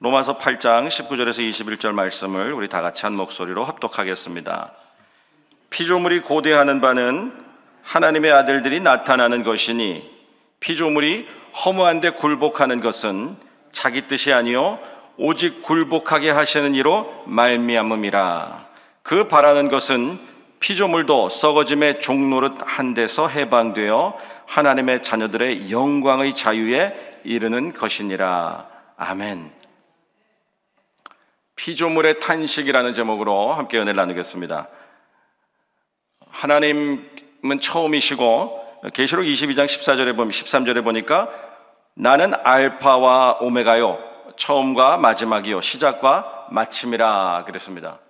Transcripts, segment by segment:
로마서 8장 19절에서 21절 말씀을 우리 다 같이 한 목소리로 합독하겠습니다. 피조물이 고대하는 바는 하나님의 아들들이 나타나는 것이니 피조물이 허무한데 굴복하는 것은 자기 뜻이 아니요 오직 굴복하게 하시는 이로 말미암음이라. 그 바라는 것은 피조물도 썩어짐의 종노릇 한 데서 해방되어 하나님의 자녀들의 영광의 자유에 이르는 것이니라. 아멘. 피조물의 탄식이라는 제목으로 함께 은혜를 나누겠습니다. 하나님은 처음이시고 계시록 22장 13절에 보니까 나는 알파와 오메가요 처음과 마지막이요 시작과 마침이라 그랬습니다.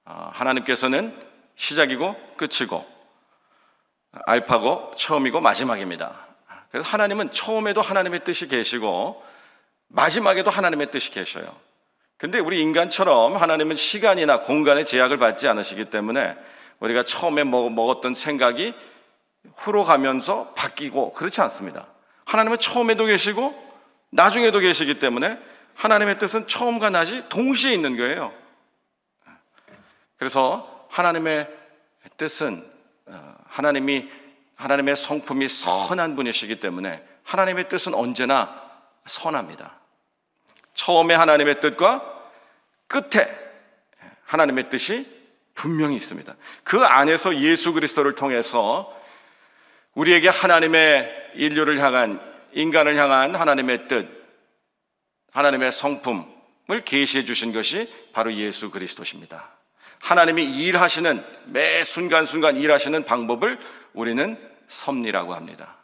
하나님께서는 시작이고 끝이고 알파고 처음이고 마지막입니다. 그래서 하나님은 처음에도 하나님의 뜻이 계시고 마지막에도 하나님의 뜻이 계셔요. 근데 우리 인간처럼 하나님은 시간이나 공간의 제약을 받지 않으시기 때문에 우리가 처음에 먹었던 생각이 후로 가면서 바뀌고 그렇지 않습니다. 하나님은 처음에도 계시고 나중에도 계시기 때문에 하나님의 뜻은 처음과 낮이 동시에 있는 거예요. 그래서 하나님의 뜻은 하나님의 성품이 선한 분이시기 때문에 하나님의 뜻은 언제나 선합니다. 처음에 하나님의 뜻과 끝에 하나님의 뜻이 분명히 있습니다. 그 안에서 예수 그리스도를 통해서 우리에게 하나님의 인류를 향한, 인간을 향한 하나님의 뜻, 하나님의 성품을 계시해 주신 것이 바로 예수 그리스도십니다. 하나님이 일하시는, 매 순간순간 일하시는 방법을 우리는 섭리라고 합니다.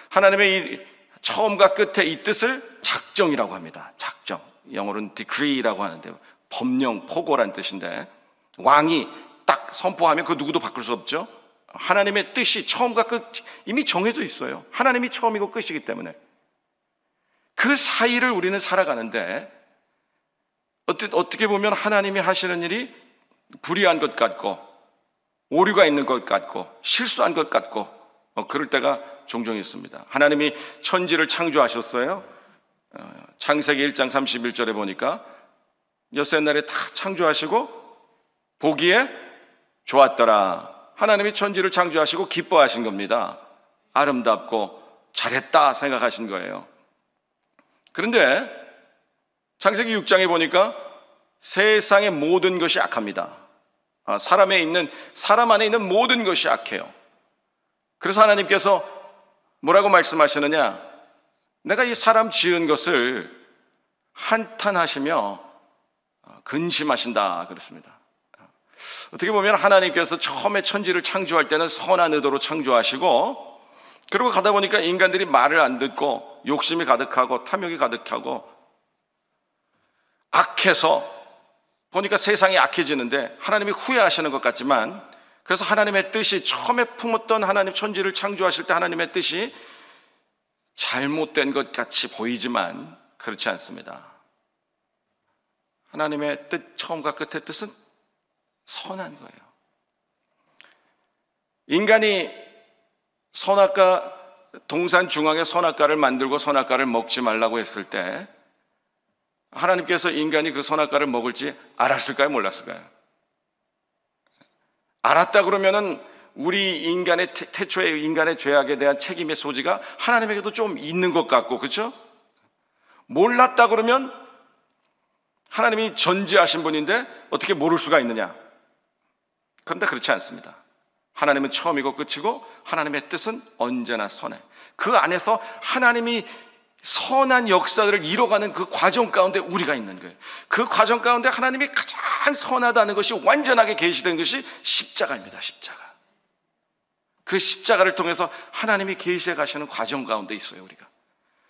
하나님의 이 처음과 끝에 이 뜻을 작정이라고 합니다. 작정. 영어로는 decree라고 하는데요. 법령, 포고란 뜻인데 왕이 딱 선포하면 그 누구도 바꿀 수 없죠. 하나님의 뜻이 처음과 끝 이미 정해져 있어요. 하나님이 처음이고 끝이기 때문에 그 사이를 우리는 살아가는데 어떻게 보면 하나님이 하시는 일이 불의한 것 같고 오류가 있는 것 같고 실수한 것 같고 그럴 때가 종종 있습니다. 하나님이 천지를 창조하셨어요. 창세기 1장 31절에 보니까 엿새 날에 다 창조하시고 보기에 좋았더라. 하나님이 천지를 창조하시고 기뻐하신 겁니다. 아름답고 잘했다 생각하신 거예요. 그런데 창세기 6장에 보니까 세상의 모든 것이 악합니다. 사람 안에 있는 모든 것이 악해요. 그래서 하나님께서 뭐라고 말씀하시느냐? 내가 이 사람 지은 것을 한탄하시며 근심하신다 그랬습니다. 어떻게 보면 하나님께서 처음에 천지를 창조할 때는 선한 의도로 창조하시고 그러고 가다 보니까 인간들이 말을 안 듣고 욕심이 가득하고 탐욕이 가득하고 악해서 보니까 세상이 악해지는데 하나님이 후회하시는 것 같지만 그래서 하나님의 뜻이 처음에 품었던 하나님 천지를 창조하실 때 하나님의 뜻이 잘못된 것 같이 보이지만 그렇지 않습니다. 하나님의 뜻, 처음과 끝의 뜻은 선한 거예요. 인간이 선악과 동산 중앙에 선악과를 만들고 선악과를 먹지 말라고 했을 때 하나님께서 인간이 그 선악과를 먹을지 알았을까요? 몰랐을까요? 알았다 그러면은 우리 인간의 태초의 인간의 죄악에 대한 책임의 소지가 하나님에게도 좀 있는 것 같고 그렇죠? 몰랐다 그러면 하나님이 전지하신 분인데 어떻게 모를 수가 있느냐? 그런데 그렇지 않습니다. 하나님은 처음이고 끝이고 하나님의 뜻은 언제나 선해. 그 안에서 하나님이 선한 역사들을 이뤄가는 그 과정 가운데 우리가 있는 거예요. 그 과정 가운데 하나님이 가장 선하다는 것이 완전하게 계시된 것이 십자가입니다. 십자가. 그 십자가를 통해서 하나님이 계시해 가시는 과정 가운데 있어요, 우리가.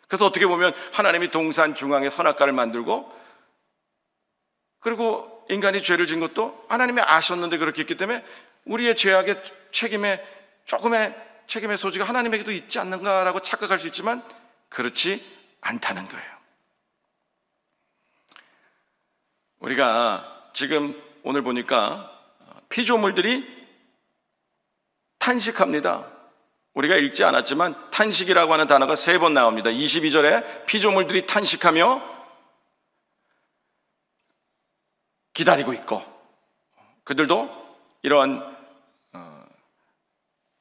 그래서 어떻게 보면 하나님이 동산 중앙에 선악과를 만들고 그리고 인간이 죄를 진 것도 하나님이 아셨는데 그렇게 했기 때문에 우리의 죄악의 조금의 책임의 소지가 하나님에게도 있지 않는가라고 착각할 수 있지만 그렇지 않다는 거예요. 우리가 지금 오늘 보니까 피조물들이 탄식합니다. 우리가 읽지 않았지만 탄식이라고 하는 단어가 3번 나옵니다. 22절에 피조물들이 탄식하며 기다리고 있고, 그들도 이러한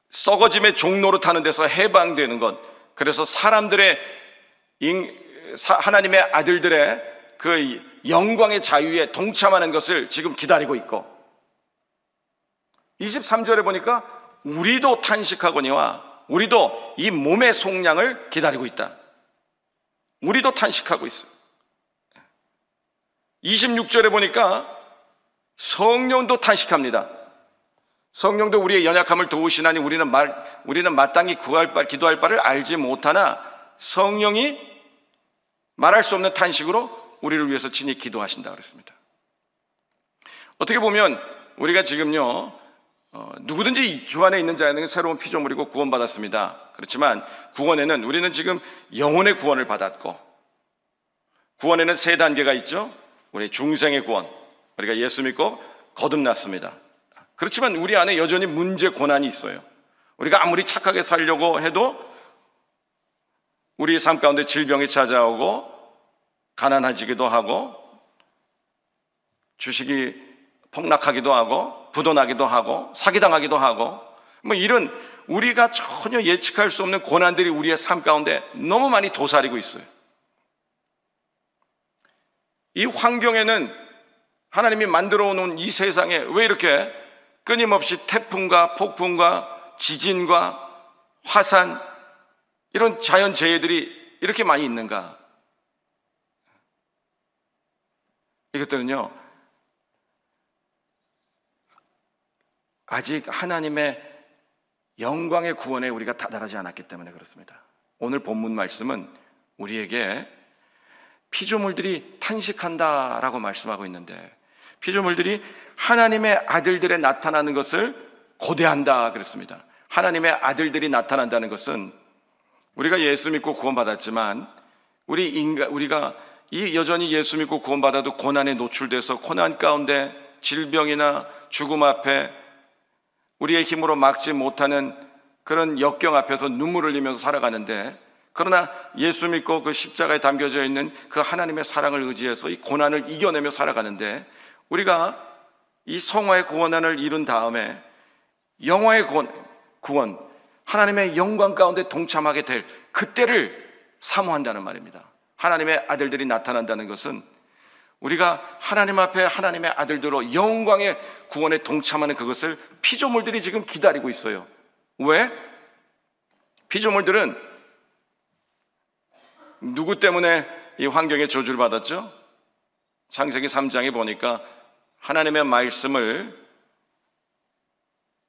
썩어짐의 종로로 타는 데서 해방되는 것, 그래서 하나님의 아들들의 그 영광의 자유에 동참하는 것을 지금 기다리고 있고, 23절에 보니까 우리도 탄식하거니와 우리도 이 몸의 속량을 기다리고 있다. 우리도 탄식하고 있어요. 26절에 보니까 성령도 탄식합니다. 성령도 우리의 연약함을 도우시나니 우리는 마땅히 기도할 바를 알지 못하나 성령이 말할 수 없는 탄식으로 우리를 위해서 친히 기도하신다 그랬습니다. 어떻게 보면 우리가 지금요, 누구든지 주 안에 있는 자에는 새로운 피조물이고 구원받았습니다. 그렇지만 구원에는 우리는 지금 영혼의 구원을 받았고, 구원에는 세 단계가 있죠. 우리 중생의 구원, 우리가 예수 믿고 거듭났습니다. 그렇지만 우리 안에 여전히 문제, 고난이 있어요. 우리가 아무리 착하게 살려고 해도 우리 삶 가운데 질병이 찾아오고, 가난해지기도 하고, 주식이 폭락하기도 하고, 부도나기도 하고, 사기당하기도 하고, 뭐 이런 우리가 전혀 예측할 수 없는 고난들이 우리의 삶 가운데 너무 많이 도사리고 있어요. 이 환경에는 하나님이 만들어 놓은 이 세상에 왜 이렇게 끊임없이 태풍과 폭풍과 지진과 화산, 이런 자연재해들이 이렇게 많이 있는가? 이것들은요, 아직 하나님의 영광의 구원에 우리가 다다르지 않았기 때문에 그렇습니다. 오늘 본문 말씀은 우리에게 피조물들이 탄식한다라고 말씀하고 있는데, 피조물들이 하나님의 아들들에 나타나는 것을 고대한다 그랬습니다. 하나님의 아들들이 나타난다는 것은 우리가 예수 믿고 구원받았지만 우리가 여전히 예수 믿고 구원받아도 고난에 노출돼서 고난 가운데 질병이나 죽음 앞에 우리의 힘으로 막지 못하는 그런 역경 앞에서 눈물을 흘리면서 살아가는데, 그러나 예수 믿고 그 십자가에 담겨져 있는 그 하나님의 사랑을 의지해서 이 고난을 이겨내며 살아가는데, 우리가 이 성화의 구원을 이룬 다음에 영화의 구원, 하나님의 영광 가운데 동참하게 될 그때를 사모한다는 말입니다. 하나님의 아들들이 나타난다는 것은 우리가 하나님 앞에 하나님의 아들들로 영광의 구원에 동참하는 그것을 피조물들이 지금 기다리고 있어요. 왜? 피조물들은 누구 때문에 이 환경의 저주를 받았죠? 창세기 3장에 보니까 하나님의 말씀을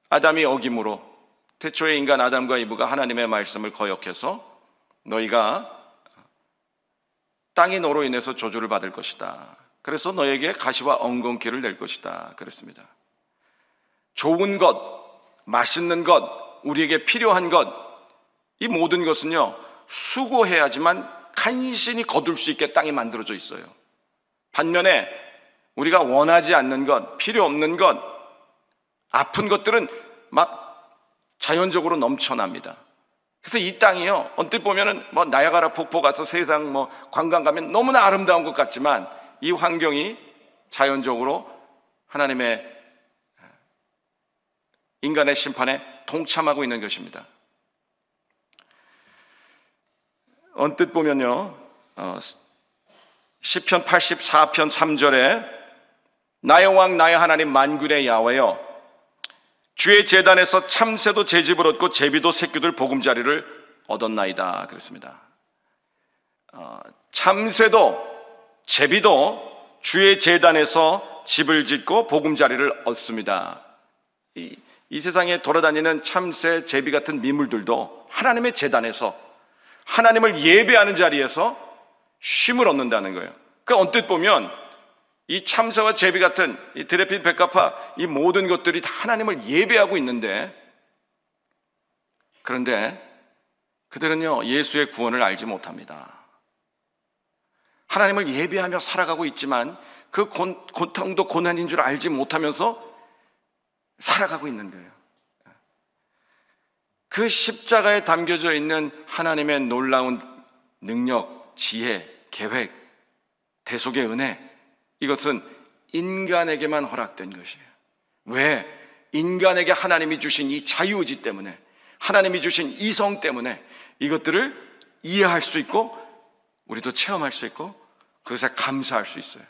아담이 어김으로, 태초의 인간 아담과 이브가 하나님의 말씀을 거역해서 너희가 땅이 너로 인해서 저주를 받을 것이다. 그래서 너에게 가시와 엉겅퀴를 낼 것이다. 그랬습니다. 좋은 것, 맛있는 것, 우리에게 필요한 것, 이 모든 것은요, 수고해야지만 간신히 거둘 수 있게 땅이 만들어져 있어요. 반면에 우리가 원하지 않는 것, 필요 없는 것, 아픈 것들은 막 자연적으로 넘쳐납니다. 그래서 이 땅이요, 언뜻 보면은 나야가라 폭포 가서 세상 관광 가면 너무나 아름다운 것 같지만, 이 환경이 자연적으로 하나님의 인간의 심판에 동참하고 있는 것입니다. 언뜻 보면요, 시편 84편 3절에 나의 왕 나의 하나님 만군의 야훼여 주의 제단에서 참새도 제집을 얻고 제비도 새끼들 보금자리를 얻었나이다 그랬습니다. 참새도 제비도 주의 제단에서 집을 짓고 보금자리를 얻습니다. 이 세상에 돌아다니는 참새, 제비 같은 미물들도 하나님의 제단에서, 하나님을 예배하는 자리에서 쉼을 얻는다는 거예요. 그러니까 언뜻 보면 이 참새와 제비 같은 이 드레핀, 백합화, 이 모든 것들이 다 하나님을 예배하고 있는데, 그런데 그들은요, 예수의 구원을 알지 못합니다. 하나님을 예배하며 살아가고 있지만 그 고통도 고난인 줄 알지 못하면서 살아가고 있는 거예요. 그 십자가에 담겨져 있는 하나님의 놀라운 능력, 지혜, 계획, 대속의 은혜, 이것은 인간에게만 허락된 것이에요. 왜? 인간에게 하나님이 주신 이 자유의지 때문에, 하나님이 주신 이성 때문에 이것들을 이해할 수 있고 우리도 체험할 수 있고 그것에 감사할 수 있어요.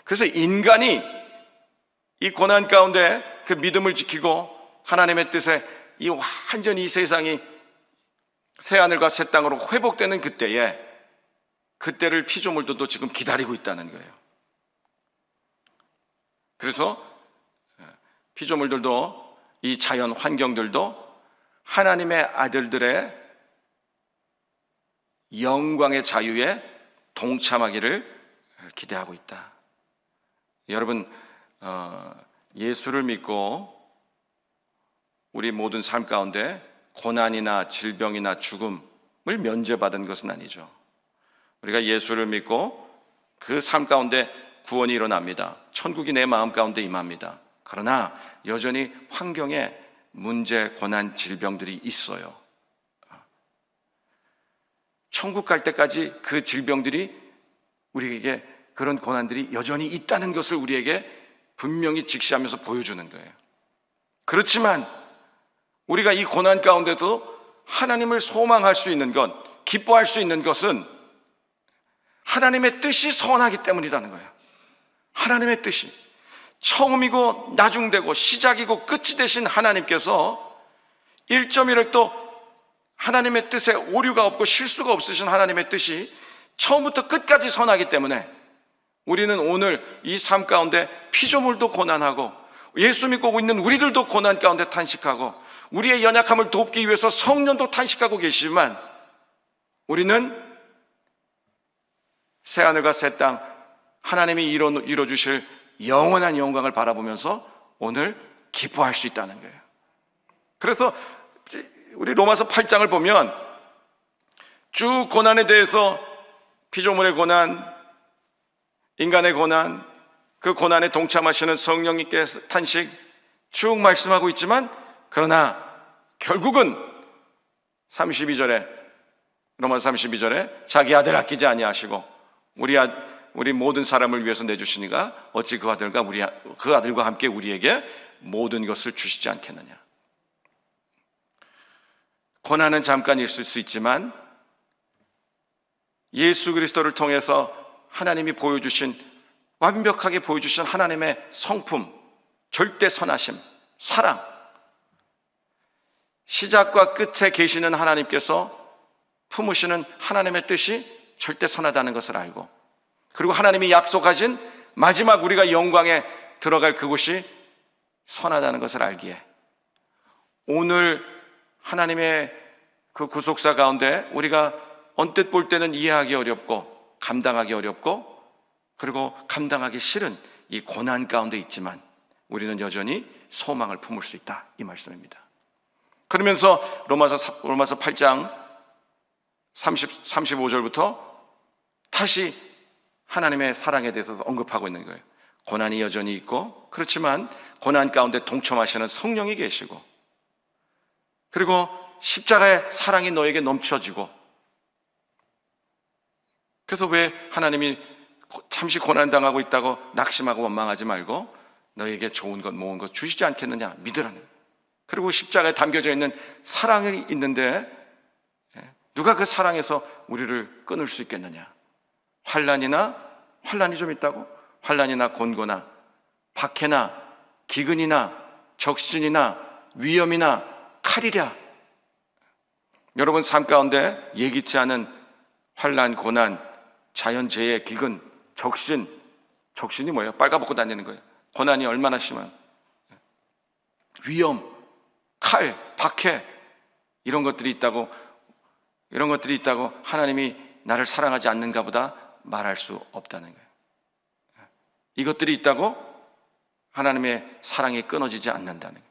그래서 인간이 이 고난 가운데 그 믿음을 지키고 하나님의 뜻에 이 완전히 이 세상이 새하늘과 새 땅으로 회복되는 그때에, 그때를 피조물들도 지금 기다리고 있다는 거예요. 그래서 피조물들도, 이 자연 환경들도 하나님의 아들들의 영광의 자유에 동참하기를 기대하고 있다. 여러분, 예수를 믿고 우리 모든 삶 가운데 고난이나 질병이나 죽음을 면제받은 것은 아니죠. 우리가 예수를 믿고 그 삶 가운데 구원이 일어납니다. 천국이 내 마음 가운데 임합니다. 그러나 여전히 환경에 문제, 고난, 질병들이 있어요. 천국 갈 때까지 그 질병들이, 우리에게 그런 고난들이 여전히 있다는 것을 우리에게 분명히 직시하면서 보여주는 거예요. 그렇지만 우리가 이 고난 가운데도 하나님을 소망할 수 있는 것, 기뻐할 수 있는 것은 하나님의 뜻이 선하기 때문이라는 거예요. 하나님의 뜻이, 처음이고 나중되고 시작이고 끝이 되신 하나님께서 1.1획도 하나님의 뜻에 오류가 없고 실수가 없으신 하나님의 뜻이 처음부터 끝까지 선하기 때문에 우리는 오늘 이 삶 가운데 피조물도 고난하고 예수 믿고 있는 우리들도 고난 가운데 탄식하고 우리의 연약함을 돕기 위해서 성령도 탄식하고 계시지만, 우리는 새하늘과 새 땅, 하나님이 이뤄주실 영원한 영광을 바라보면서 오늘 기뻐할 수 있다는 거예요. 그래서 우리 로마서 8장을 보면 쭉 고난에 대해서, 피조물의 고난, 인간의 고난, 그 고난에 동참하시는 성령님께 탄식 쭉 말씀하고 있지만, 그러나 결국은 32절에, 로마서 32절에 자기 아들 아끼지 아니하시고 우리 모든 사람을 위해서 내주시니가 어찌 그 아들과 함께 우리에게 모든 것을 주시지 않겠느냐. 고난은 잠깐 있을 수 있지만 예수 그리스도를 통해서 하나님이 완벽하게 보여주신 하나님의 성품, 절대 선하심, 사랑, 시작과 끝에 계시는 하나님께서 품으시는 하나님의 뜻이 절대 선하다는 것을 알고, 그리고 하나님이 약속하신 마지막 우리가 영광에 들어갈 그곳이 선하다는 것을 알기에, 오늘 하나님의 그 구속사 가운데 우리가 언뜻 볼 때는 이해하기 어렵고 감당하기 어렵고 그리고 감당하기 싫은 이 고난 가운데 있지만 우리는 여전히 소망을 품을 수 있다, 이 말씀입니다. 그러면서 로마서 8장 35절부터 다시 하나님의 사랑에 대해서 언급하고 있는 거예요. 고난이 여전히 있고, 그렇지만 고난 가운데 동참하시는 성령이 계시고, 그리고 십자가의 사랑이 너에게 넘쳐지고, 그래서 왜 하나님이 잠시 고난당하고 있다고 낙심하고 원망하지 말고 너에게 좋은 것, 모은 것 주시지 않겠느냐 믿으라는 거예요. 그리고 십자가에 담겨져 있는 사랑이 있는데 누가 그 사랑에서 우리를 끊을 수 있겠느냐. 환란이 좀 있다고? 환란이나 곤고나 박해나 기근이나 적신이나 위험이나 칼이랴. 여러분 삶 가운데 예기치 않은 환란, 고난, 자연재해, 기근, 적신이 뭐예요? 빨가벗고 다니는 거예요. 고난이 얼마나 심한, 위험, 칼, 박해, 이런 것들이 있다고 하나님이 나를 사랑하지 않는가 보다 말할 수 없다는 거예요. 이것들이 있다고 하나님의 사랑이 끊어지지 않는다는 거예요.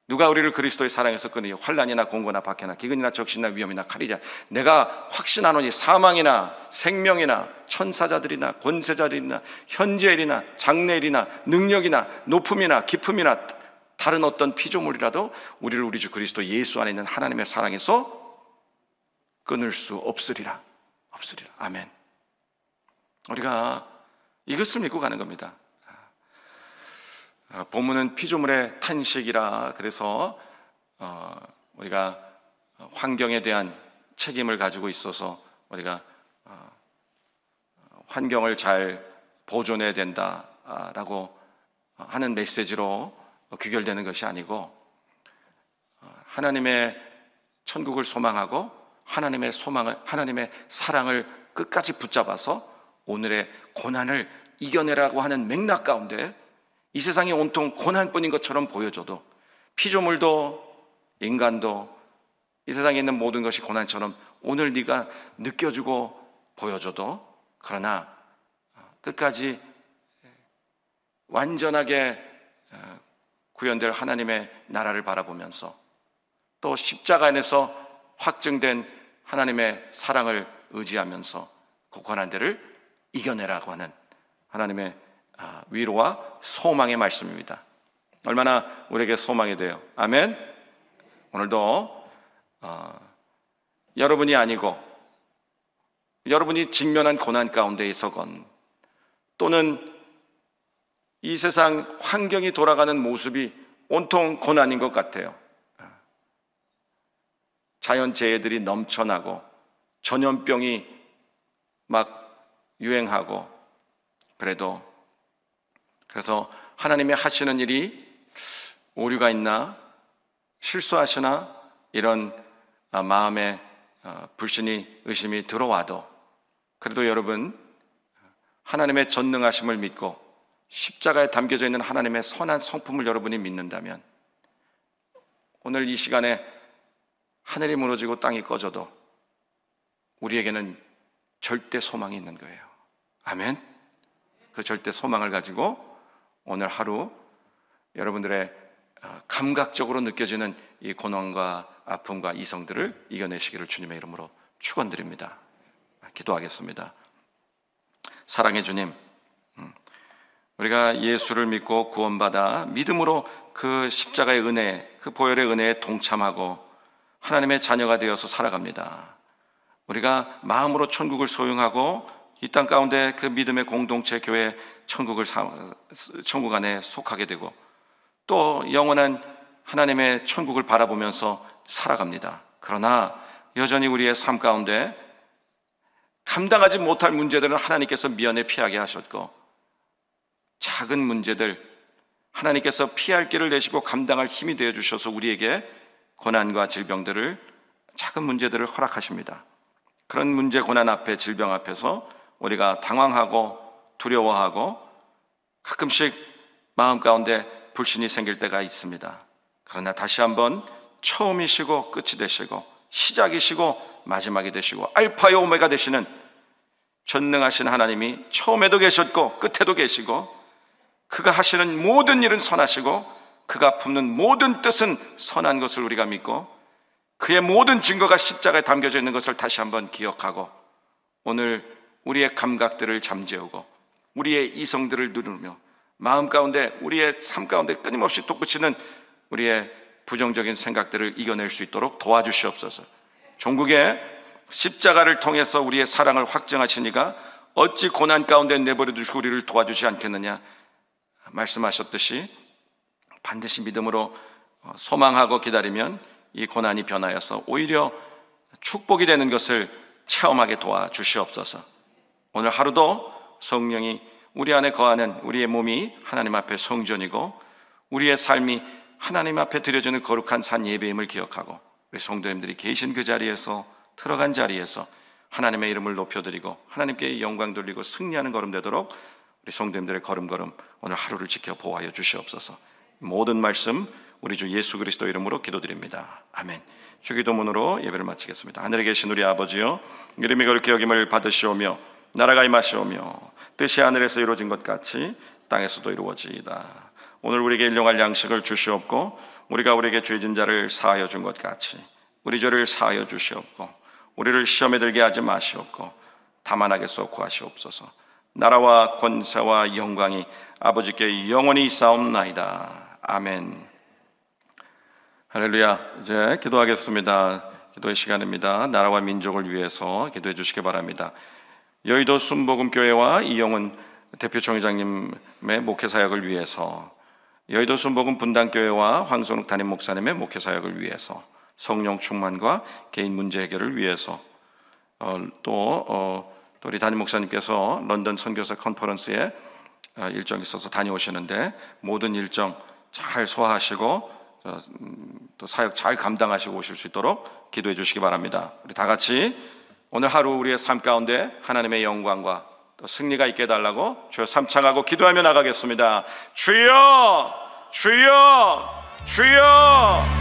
누가 우리를 그리스도의 사랑에서 끊으니 환난이나 공고나 박해나 기근이나 적신이나 위험이나 칼이랴. 내가 확신하노니 사망이나 생명이나 천사자들이나 권세자들이나 현재일이나 장래일이나 능력이나 높음이나 깊음이나 다른 어떤 피조물이라도 우리를 우리 주 그리스도 예수 안에 있는 하나님의 사랑에서 끊을 수 없으리라. 아멘. 우리가 이것을 믿고 가는 겁니다. 본문은 피조물의 탄식이라 그래서 우리가 환경에 대한 책임을 가지고 있어서 우리가 환경을 잘 보존해야 된다라고 하는 메시지로 귀결되는 것이 아니고, 하나님의 천국을 소망하고 하나님의 사랑을 끝까지 붙잡아서 오늘의 고난을 이겨내라고 하는 맥락 가운데 이 세상이 온통 고난뿐인 것처럼 보여줘도, 피조물도 인간도 이 세상에 있는 모든 것이 고난처럼 오늘 네가 느껴주고 보여줘도, 그러나 끝까지 완전하게 구현될 하나님의 나라를 바라보면서 또 십자가 안에서 확증된 하나님의 사랑을 의지하면서 그 고난들을 이겨내라고 하는 하나님의 위로와 소망의 말씀입니다. 얼마나 우리에게 소망이 돼요. 아멘. 오늘도 여러분이 아니고 여러분이 직면한 고난 가운데 있어건, 또는 이 세상 환경이 돌아가는 모습이 온통 고난인 것 같아요. 자연재해들이 넘쳐나고 전염병이 막 유행하고, 그래서 하나님이 하시는 일이 오류가 있나, 실수하시나, 이런 마음에 불신이, 의심이 들어와도, 그래도 여러분, 하나님의 전능하심을 믿고 십자가에 담겨져 있는 하나님의 선한 성품을 여러분이 믿는다면, 오늘 이 시간에 하늘이 무너지고 땅이 꺼져도 우리에게는 절대 소망이 있는 거예요. 아멘. 그 절대 소망을 가지고 오늘 하루 여러분들의 감각적으로 느껴지는 이 고난과 아픔과 이성들을 이겨내시기를 주님의 이름으로 축원드립니다. 기도하겠습니다. 사랑의 주님, 우리가 예수를 믿고 구원받아 믿음으로 그 십자가의 은혜, 그 보혈의 은혜에 동참하고 하나님의 자녀가 되어서 살아갑니다. 우리가 마음으로 천국을 소유하고 이 땅 가운데 그 믿음의 공동체 교회 천국 안에 속하게 되고, 또 영원한 하나님의 천국을 바라보면서 살아갑니다. 그러나 여전히 우리의 삶 가운데 감당하지 못할 문제들은 하나님께서 미연에 피하게 하셨고, 작은 문제들 하나님께서 피할 길을 내시고 감당할 힘이 되어 주셔서 우리에게 고난과 질병들을, 작은 문제들을 허락하십니다. 그런 문제, 고난 앞에, 질병 앞에서 우리가 당황하고 두려워하고 가끔씩 마음 가운데 불신이 생길 때가 있습니다. 그러나 다시 한번 처음이시고 끝이 되시고 시작이시고 마지막이 되시고 알파요 오메가 되시는 전능하신 하나님이 처음에도 계셨고 끝에도 계시고, 그가 하시는 모든 일은 선하시고 그가 품는 모든 뜻은 선한 것을 우리가 믿고, 그의 모든 증거가 십자가에 담겨져 있는 것을 다시 한번 기억하고, 오늘 우리의 감각들을 잠재우고 우리의 이성들을 누르며 마음 가운데, 우리의 삶 가운데 끊임없이 돋구치는 우리의 부정적인 생각들을 이겨낼 수 있도록 도와주시옵소서. 종국의 십자가를 통해서 우리의 사랑을 확증하시니가 어찌 고난 가운데 내버려 두시고 우리를 도와주지 않겠느냐 말씀하셨듯이, 반드시 믿음으로 소망하고 기다리면 이 고난이 변하여서 오히려 축복이 되는 것을 체험하게 도와주시옵소서. 오늘 하루도 성령이 우리 안에 거하는 우리의 몸이 하나님 앞에 성전이고 우리의 삶이 하나님 앞에 드려지는 거룩한 산 예배임을 기억하고, 우리 성도님들이 계신 그 자리에서, 들어간 자리에서 하나님의 이름을 높여드리고 하나님께 영광 돌리고 승리하는 걸음 되도록 우리 성도님들의 걸음걸음 오늘 하루를 지켜 보호하여 주시옵소서. 모든 말씀 우리 주 예수 그리스도 이름으로 기도드립니다. 아멘. 주기도문으로 예배를 마치겠습니다. 하늘에 계신 우리 아버지여, 이름이 거룩히 여김을 받으시오며 나라가 임하시오며 뜻이 하늘에서 이루어진 것 같이 땅에서도 이루어지이다. 오늘 우리에게 일용할 양식을 주시옵고, 우리가 우리에게 죄진 자를 사하여 준 것 같이 우리 죄를 사하여 주시옵고, 우리를 시험에 들게 하지 마시옵고 다만 악에서 구하시옵소서. 나라와 권세와 영광이 아버지께 영원히 있사옵나이다. 아멘. 할렐루야. 이제 기도하겠습니다. 기도의 시간입니다. 나라와 민족을 위해서 기도해 주시기 바랍니다. 여의도 순복음교회와 이영훈 대표총회장님의 목회 사역을 위해서, 여의도 순복음 분당교회와 황선욱 담임 목사님의 목회 사역을 위해서, 성령 충만과 개인 문제 해결을 위해서, 또 우리 담임 목사님께서 런던 선교사 컨퍼런스에 일정이 있어서 다녀오시는데 모든 일정 잘 소화하시고 또 사역 잘 감당하시고 오실 수 있도록 기도해 주시기 바랍니다. 우리 다 같이 오늘 하루 우리의 삶 가운데 하나님의 영광과 또 승리가 있게 해달라고 주여 삼창하고 기도하며 나가겠습니다. 주여, 주여, 주여.